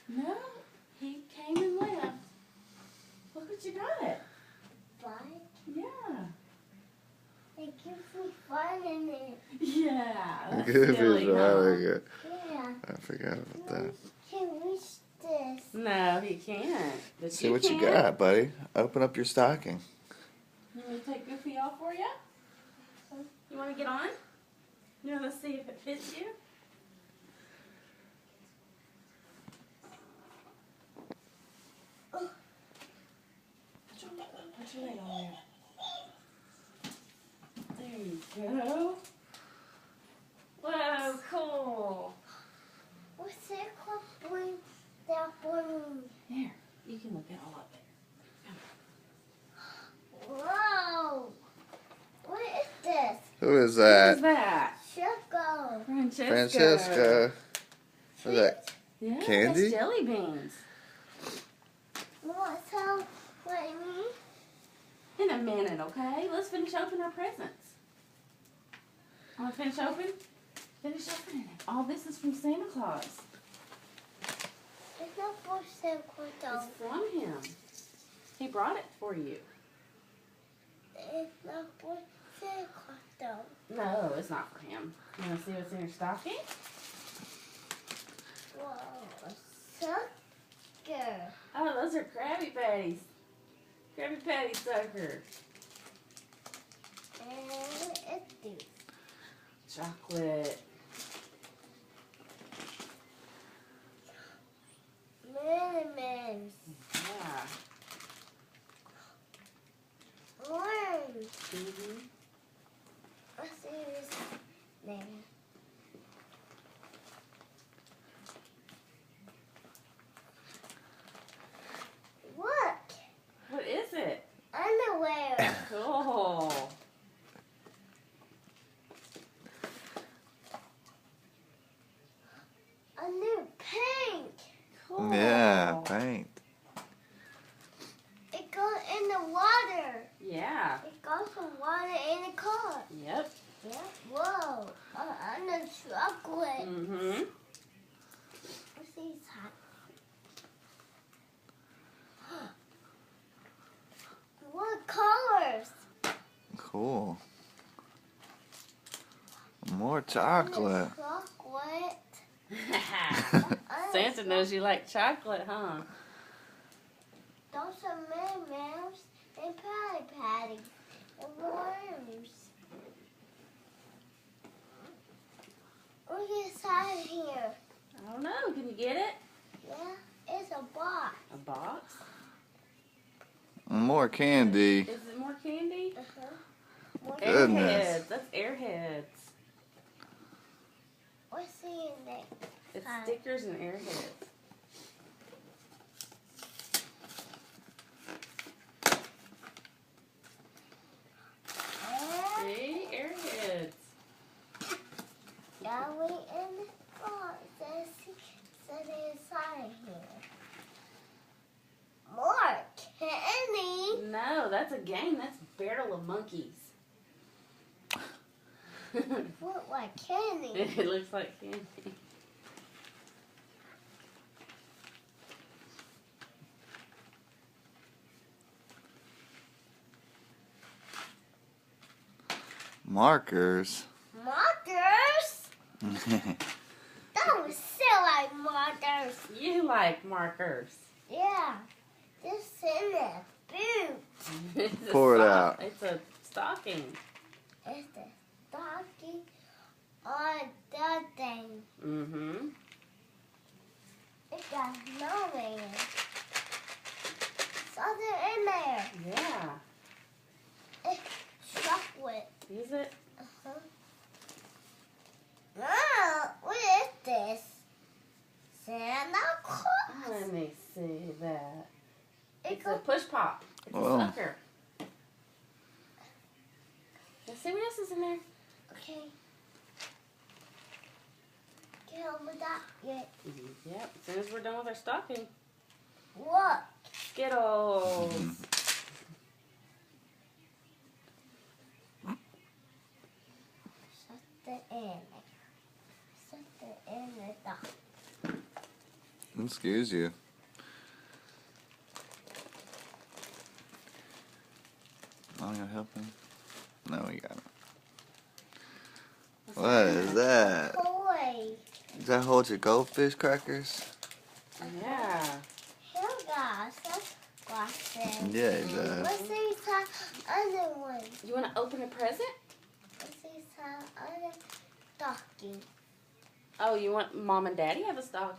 No, he came and left. Look what you got. Bike? Yeah. It gives me fun in it. Yeah. That's Goofy's silly, huh? really good. Yeah. I forgot about that. Can reach this. No, he can't. But See you what can. you got, buddy. Open up your stocking. You want me to take Goofy off for you? You want to get on? You want to see if it fits you? Put your leg on there. There you go. Whoa, cool. What's it called? Bring that balloon. Here, you can look it all up there. Whoa. What is this? Who is Who's that? that? Choco. Francesca. Who's that? Yeah, Candy? that's jelly beans. What? So, what I mean? In a minute, okay? Let's finish opening our presents. Want to finish open? Finish opening it. All this is from Santa Claus. It's not for Santa Claus. It's from him. He brought it for you. It's not for Santa Claus. No, it's not for him. You want to see what's in your stocking? Whoa. Sucker. Oh, those are Krabby Patties. Krabby Patty sucker. And it's this. Chocolate. Lemons. Yeah. Orange. Mm-hmm. Let's see this name. Look. What is it? Underwear. Cool. A new pink. Cool. Yeah, paint. It goes in the water. Yeah. It goes from water in the car. Yep. Yeah. Whoa. And the chocolate. Mm-hmm. What's inside? What colors? Cool. More chocolate. Chocolate. Santa knows you like chocolate, huh? Those are Mouse and Patty Patty and worms. Look inside here. I don't know. Can you get it? Yeah, it's a box. A box? More candy. Is it more candy? What, Goodness. Airheads. That's airheads. what's in there? It's Hi. stickers and airheads. See? Airheads. Yeah, we in the box. That's inside here. More candy. No, that's a game. That's Battle of Monkeys. Look like candy. It looks like candy. Markers. Markers? That was so like markers. You like markers. Yeah. This in the boot. It's a Pour it sock- out. It's a stocking. It's the stocking on the thing. Mm-hmm. It got no in it. Something in there. Yeah. It's chocolate. Is it? Uh-huh. Oh, what is this? Santa Claus. Let me see that. It It's a goes, push pop. It's Whoa. a sucker. Let's see what else is in there. okay. Get over that. Yeah. Yep. As soon as we're done with our stocking. Look. Skittles. Something in it. Something in the dock. Excuse you. I'm gonna help him. No, we got it. What is that? Toy. Does that hold your goldfish crackers? Yeah. Here, guys. That's glasses. Yeah, it does. Let's see some other one. You want to open a present? Let's see some other stocking. Oh, you want Mom and Daddy have a stocking?